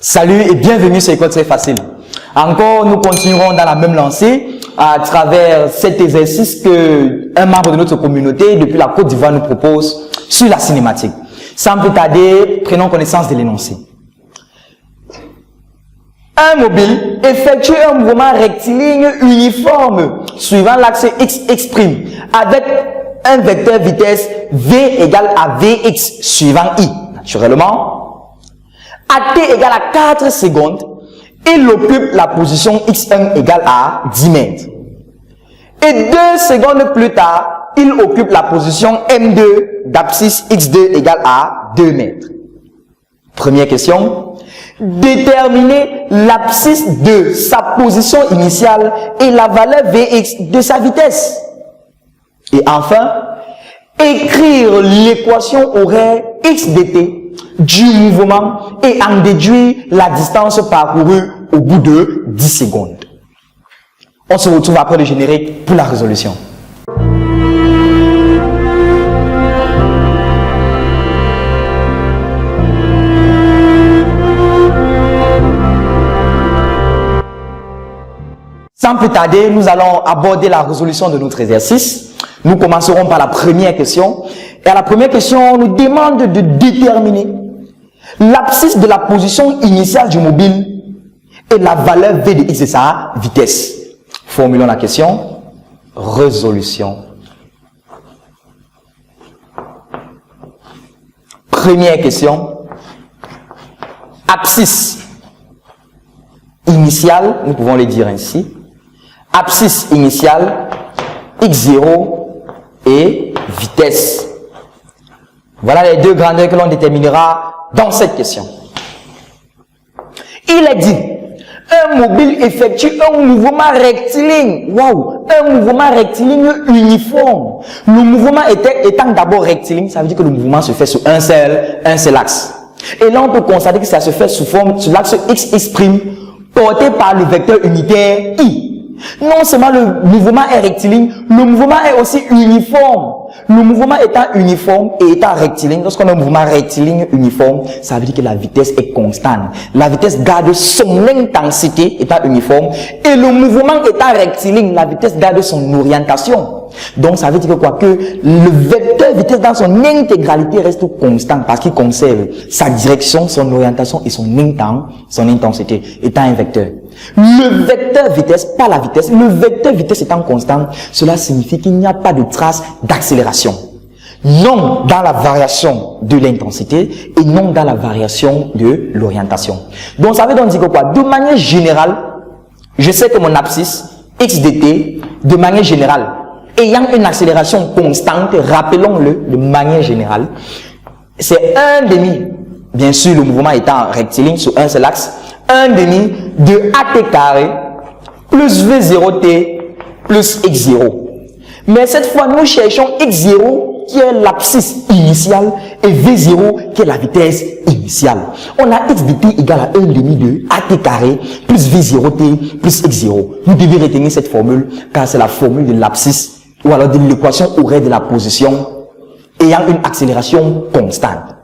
Salut et bienvenue sur École Très Facile. Encore, nous continuerons dans la même lancée à travers cet exercice que un membre de notre communauté depuis la Côte d'Ivoire nous propose sur la cinématique. Sans plus tarder, prenons connaissance de l'énoncé. Un mobile effectue un mouvement rectiligne uniforme suivant l'axe x' avec un vecteur vitesse v égale à vx suivant i. Naturellement, à t égale à 4 secondes, il occupe la position x1 égale à 10 mètres. Et 2 secondes plus tard, il occupe la position m2 d'abscisse x2 égale à 2 mètres. Première question. Déterminer l'abscisse de sa position initiale et la valeur Vx de sa vitesse. Et enfin, écrire l'équation horaire x dt du mouvement et en déduire la distance parcourue au bout de 10 secondes. On se retrouve après le générique pour la résolution. Sans plus tarder, nous allons aborder la résolution de notre exercice. Nous commencerons par la première question. Et à la première question, on nous demande de déterminer l'abscisse de la position initiale du mobile et la valeur v de x de sa vitesse. Formulons la question. Résolution. Première question. Abscisse initiale, nous pouvons le dire ainsi. Abscisse initiale, x0 et vitesse. Voilà les deux grandeurs que l'on déterminera dans cette question. Il est dit, un mobile effectue un mouvement rectiligne. Waouh, un mouvement rectiligne uniforme. Le mouvement étant d'abord rectiligne, ça veut dire que le mouvement se fait sur un seul axe. Et là, on peut constater que ça se fait sous forme sur l'axe x' porté par le vecteur unitaire i. Non seulement le mouvement est rectiligne, le mouvement est aussi uniforme. Le mouvement étant uniforme et étant rectiligne, lorsqu'on a un mouvement rectiligne uniforme, ça veut dire que la vitesse est constante. La vitesse garde son intensité étant uniforme et le mouvement étant rectiligne, la vitesse garde son orientation. Donc ça veut dire que quoi? Que le vecteur vitesse dans son intégralité reste constant parce qu'il conserve sa direction, son orientation et son intensité étant un vecteur. Le vecteur vitesse, pas la vitesse, le vecteur vitesse étant constant, cela signifie qu'il n'y a pas de trace d'accélération. Non dans la variation de l'intensité et non dans la variation de l'orientation. Donc ça veut donc dire que quoi? De manière générale, je sais que mon abscisse x dt, de manière générale, ayant une accélération constante, rappelons-le de manière générale, c'est 1/2, bien sûr le mouvement étant rectiligne sur un seul axe, 1/2 de at carré plus v0t plus x0. Mais cette fois, nous cherchons x0 qui est l'abscisse initiale et v0 qui est la vitesse initiale. On a x dt égale à 1/2 de at carré plus v0t plus x0. Vous devez retenir cette formule car c'est la formule de l'abscisse ou alors de l'équation horaire de la position ayant une accélération constante.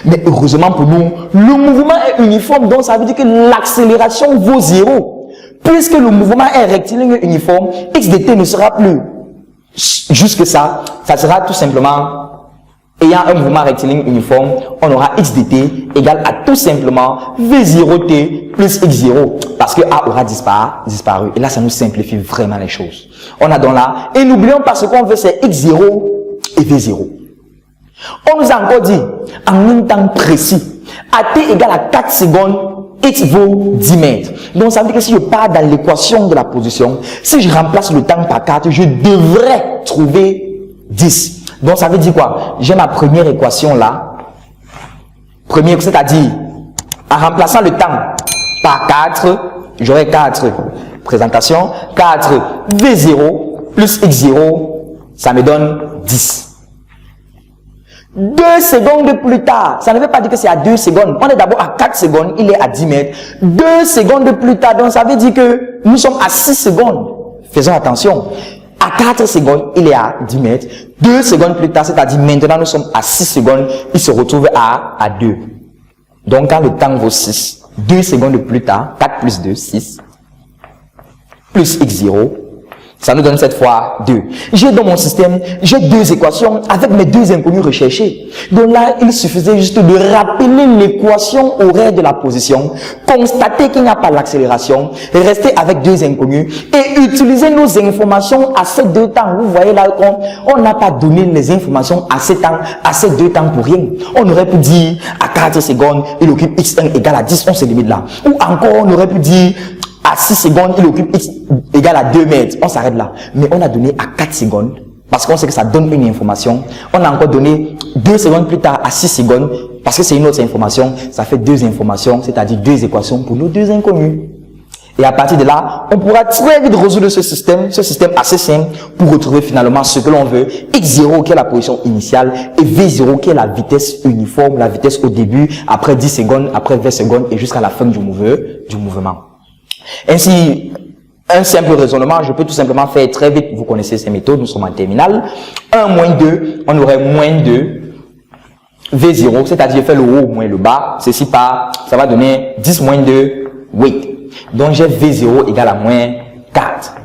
Mais heureusement pour nous, le mouvement est uniforme, donc ça veut dire que l'accélération vaut 0. Puisque le mouvement est rectiligne uniforme, x dt ne sera plus jusque ça sera tout simplement, ayant un mouvement rectiligne uniforme, on aura x dt égale à tout simplement v0t plus x0, parce que a aura disparu. Et là, ça nous simplifie vraiment les choses. On a donc là, et n'oublions pas ce qu'on veut, c'est x0 et v0. On nous a encore dit, en un temps précis, à t égale à 4 secondes, x vaut 10 mètres. Donc ça veut dire que si je pars dans l'équation de la position, si je remplace le temps par 4, je devrais trouver 10. Donc ça veut dire quoi? J'ai ma première équation là. Première, c'est-à-dire, en remplaçant le temps par 4, j'aurai 4 présentations, 4 v0 plus x0, ça me donne 10. 2 secondes plus tard, ça ne veut pas dire que c'est à 2 secondes. On est d'abord à 4 secondes, il est à 10 mètres. 2 secondes plus tard, donc ça veut dire que nous sommes à 6 secondes. Faisons attention. À 4 secondes, il est à 10 mètres. 2 secondes plus tard, c'est-à-dire maintenant nous sommes à 6 secondes, il se retrouve à 2. Donc quand le temps vaut 6, 2 secondes plus tard, 4 plus 2, 6, plus x0, ça nous donne cette fois 2. J'ai dans mon système, j'ai deux équations avec mes deux inconnus recherchés. Donc là, il suffisait juste de rappeler l'équation horaire de la position, constater qu'il n'y a pas d'accélération, rester avec deux inconnus et utiliser nos informations à ces deux temps. Vous voyez là, on n'a pas donné les informations à ces deux temps pour rien. On aurait pu dire à 4 secondes, il occupe x1 égale à 10, on se limite là. Ou encore, on aurait pu dire à 6 secondes, il occupe x égale à 2 mètres. On s'arrête là. Mais on a donné à 4 secondes, parce qu'on sait que ça donne une information. On a encore donné 2 secondes plus tard à 6 secondes, parce que c'est une autre information. Ça fait deux informations, c'est-à-dire deux équations pour nos deux inconnus. Et à partir de là, on pourra très vite résoudre ce système assez simple, pour retrouver finalement ce que l'on veut. x0 qui est la position initiale, et v0 qui est la vitesse uniforme, la vitesse au début, après 10 secondes, après 20 secondes, et jusqu'à la fin du mouvement. Ainsi, un simple raisonnement, je peux tout simplement faire très vite, vous connaissez ces méthodes, nous sommes en terminale. 1 moins 2, on aurait moins 2, V0, c'est-à-dire faire le haut moins le bas, ceci par, ça va donner 10 moins 2, 8. Donc j'ai V0 égale à moins 4.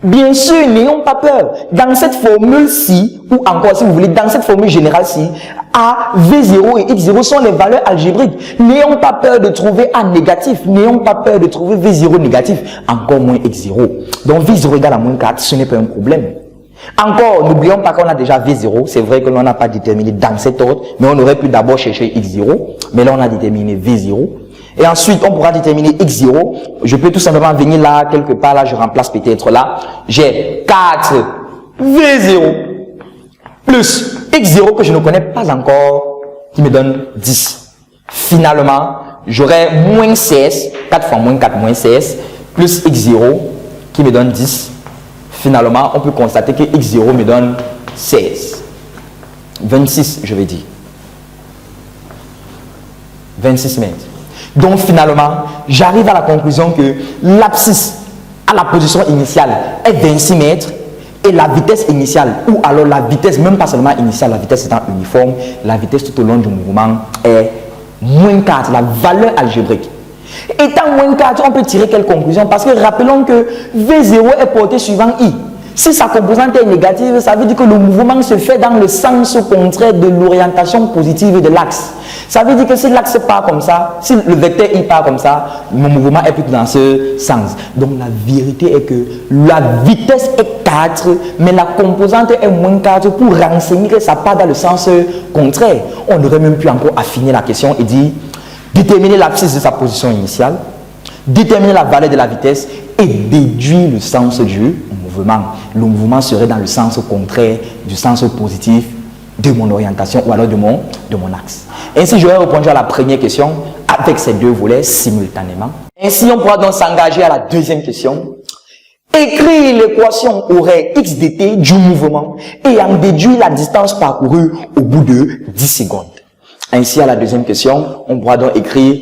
Bien sûr, n'ayons pas peur. Dans cette formule-ci, ou encore si vous voulez, dans cette formule générale-ci, A, V0 et X0 sont les valeurs algébriques. N'ayons pas peur de trouver A négatif. N'ayons pas peur de trouver V0 négatif. Encore moins X0. Donc V0 égale à moins 4, ce n'est pas un problème. Encore, n'oublions pas qu'on a déjà V0. C'est vrai que l'on n'a pas déterminé dans cet ordre, mais on aurait pu d'abord chercher X0. Mais là, on a déterminé V0. Et ensuite, on pourra déterminer x0. Je peux tout simplement venir là, quelque part, là, je remplace peut-être là. J'ai 4 v0 plus x0 que je ne connais pas encore, qui me donne 10. Finalement, j'aurai moins 16, 4 fois moins 4, moins 16, plus x0 qui me donne 10. Finalement, on peut constater que x0 me donne 16. 26, je vais dire. 26 mètres. Donc finalement, j'arrive à la conclusion que l'abscisse à la position initiale est 26 mètres et la vitesse initiale, ou alors la vitesse, même pas seulement initiale, la vitesse étant uniforme, la vitesse tout au long du mouvement est moins 4, la valeur algébrique. Étant moins 4, on peut tirer quelle conclusion? Parce que rappelons que V0 est porté suivant I. Si sa composante est négative, ça veut dire que le mouvement se fait dans le sens contraire de l'orientation positive de l'axe. Ça veut dire que si l'axe part comme ça, si le vecteur I part comme ça, mon mouvement est plutôt dans ce sens. Donc la vérité est que la vitesse est 4, mais la composante est moins 4 pour renseigner que ça part dans le sens contraire. On aurait même pu encore affiner la question et dire déterminer l'abscisse de sa position initiale, déterminer la valeur de la vitesse et déduire le sens du mouvement. Le mouvement serait dans le sens contraire du sens positif de mon orientation ou alors de mon axe. Ainsi, j'aurais répondu à la première question avec ces deux volets simultanément. Ainsi, on pourra donc s'engager à la deuxième question. Écrire l'équation horaire x dt du mouvement et en déduire la distance parcourue au bout de 10 secondes. Ainsi, à la deuxième question, on pourra donc écrire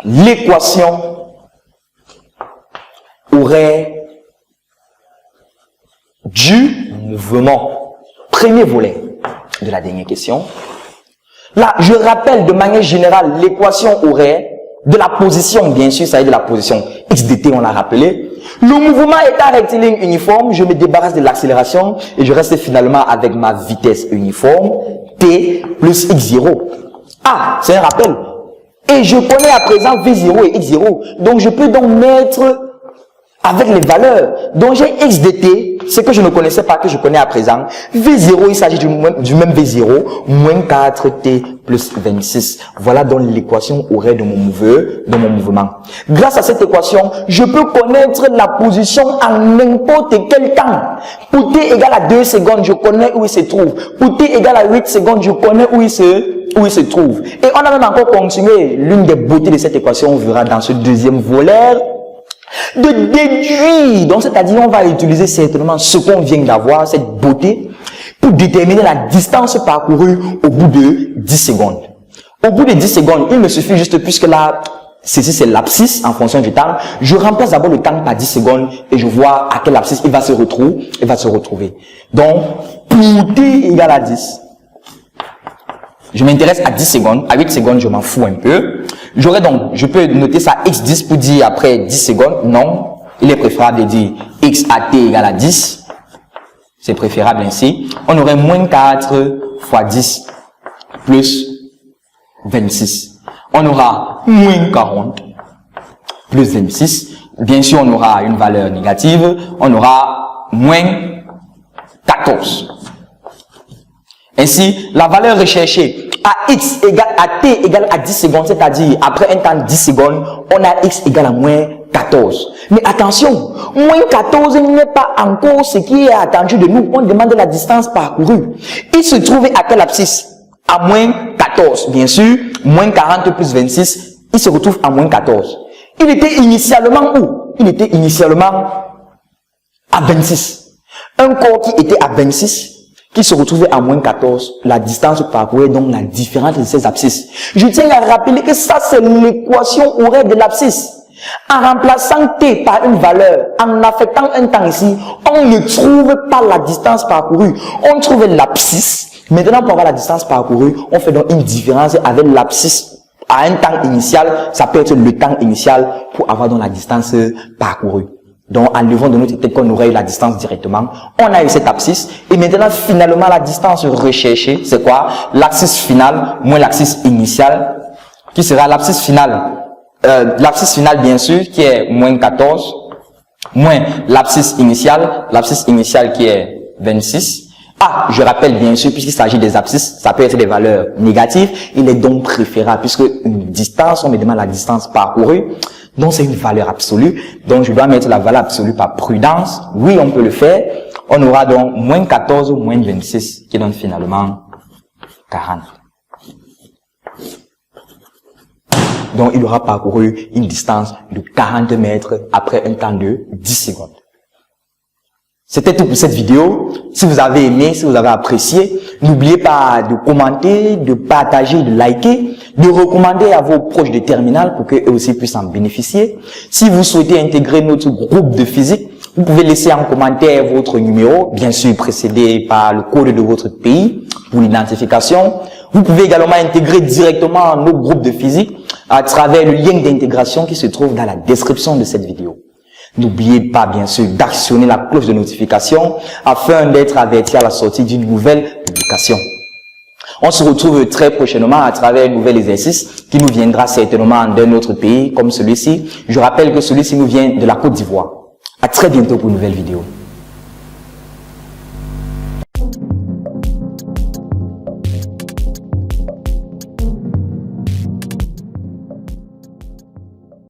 l'équation horaire du mouvement. Premier volet de la dernière question. Là, je rappelle de manière générale l'équation horaire de la position, bien sûr, ça veut dire de la position x dt, on l'a rappelé. Le mouvement étant rectiligne uniforme, je me débarrasse de l'accélération et je reste finalement avec ma vitesse uniforme, t plus x0. Ah, c'est un rappel. Et je connais à présent v0 et x0. Donc, je peux donc mettre avec les valeurs. Donc, j'ai x dt, ce que je ne connaissais pas, que je connais à présent. V0, il s'agit du même V0, moins 4t plus 26. Voilà donc l'équation horaire de mon mouvement. Grâce à cette équation, je peux connaître la position en n'importe quel temps. Pour t égale à 2 secondes, je connais où il se trouve. Pour t égale à 8 secondes, je connais où il se trouve. Et on a même encore continué. L'une des beautés de cette équation, on verra dans ce deuxième volet, de déduire. Donc, c'est-à-dire, on va utiliser certainement ce qu'on vient d'avoir, cette beauté, pour déterminer la distance parcourue au bout de 10 secondes. Au bout de 10 secondes, il me suffit juste, puisque là, ceci c'est l'abscisse en fonction du temps, je remplace d'abord le temps par 10 secondes et je vois à quelle abscisse il va se retrouver. Donc, pour t égale à 10, Je m'intéresse à 10 secondes. À 8 secondes, je m'en fous un peu. J'aurais donc, je peux noter ça x10 pour dire après 10 secondes. Non. Il est préférable de dire x à t égale à 10. C'est préférable ainsi. On aurait moins 4 fois 10 plus 26. On aura moins 40 plus 26. Bien sûr, on aura une valeur négative. On aura moins 14. Ainsi, la valeur recherchée à x égale à t égale à 10 secondes, c'est-à-dire après un temps de 10 secondes, on a x égale à moins 14. Mais attention, moins 14 n'est pas encore ce qui est attendu de nous. On demande la distance parcourue. Il se trouvait à quel abscisse? À moins 14. Bien sûr, moins 40 plus 26, il se retrouve à moins 14. Il était initialement où? Il était initialement à 26. Un corps qui était à 26, qui se retrouvait à moins 14, la distance parcourue, donc la différence de ces abscisses. Je tiens à rappeler que ça, c'est l'équation horaire de l'abscisse. En remplaçant t par une valeur, en affectant un temps ici, on ne trouve pas la distance parcourue. On trouve l'abscisse. Maintenant, pour avoir la distance parcourue, on fait donc une différence avec l'abscisse à un temps initial. Ça peut être le temps initial pour avoir donc la distance parcourue. Donc, en levant de notre tête qu'on aurait eu la distance directement, on a eu cette abscisse. Et maintenant, finalement, la distance recherchée, c'est quoi? L'abscisse finale moins l'abscisse initiale, qui sera l'abscisse finale. L'abscisse finale, bien sûr, qui est moins 14, moins l'abscisse initiale qui est 26. Ah, je rappelle bien sûr, puisqu'il s'agit des abscisses, ça peut être des valeurs négatives, il est donc préférable, puisque une distance, on me demande la distance parcourue, donc c'est une valeur absolue, donc je dois mettre la valeur absolue par prudence. Oui, on peut le faire. On aura donc moins 14 ou moins 26, qui donne finalement 40. Donc, il aura parcouru une distance de 40 mètres après un temps de 10 secondes. C'était tout pour cette vidéo. Si vous avez aimé, si vous avez apprécié, n'oubliez pas de commenter, de partager, de liker, de recommander à vos proches de terminale pour qu'eux aussi puissent en bénéficier. Si vous souhaitez intégrer notre groupe de physique, vous pouvez laisser en commentaire votre numéro, bien sûr précédé par le code de votre pays pour l'identification. Vous pouvez également intégrer directement nos groupes de physique à travers le lien d'intégration qui se trouve dans la description de cette vidéo. N'oubliez pas, bien sûr, d'actionner la cloche de notification afin d'être averti à la sortie d'une nouvelle publication. On se retrouve très prochainement à travers un nouvel exercice qui nous viendra certainement d'un autre pays comme celui-ci. Je rappelle que celui-ci nous vient de la Côte d'Ivoire. À très bientôt pour une nouvelle vidéo.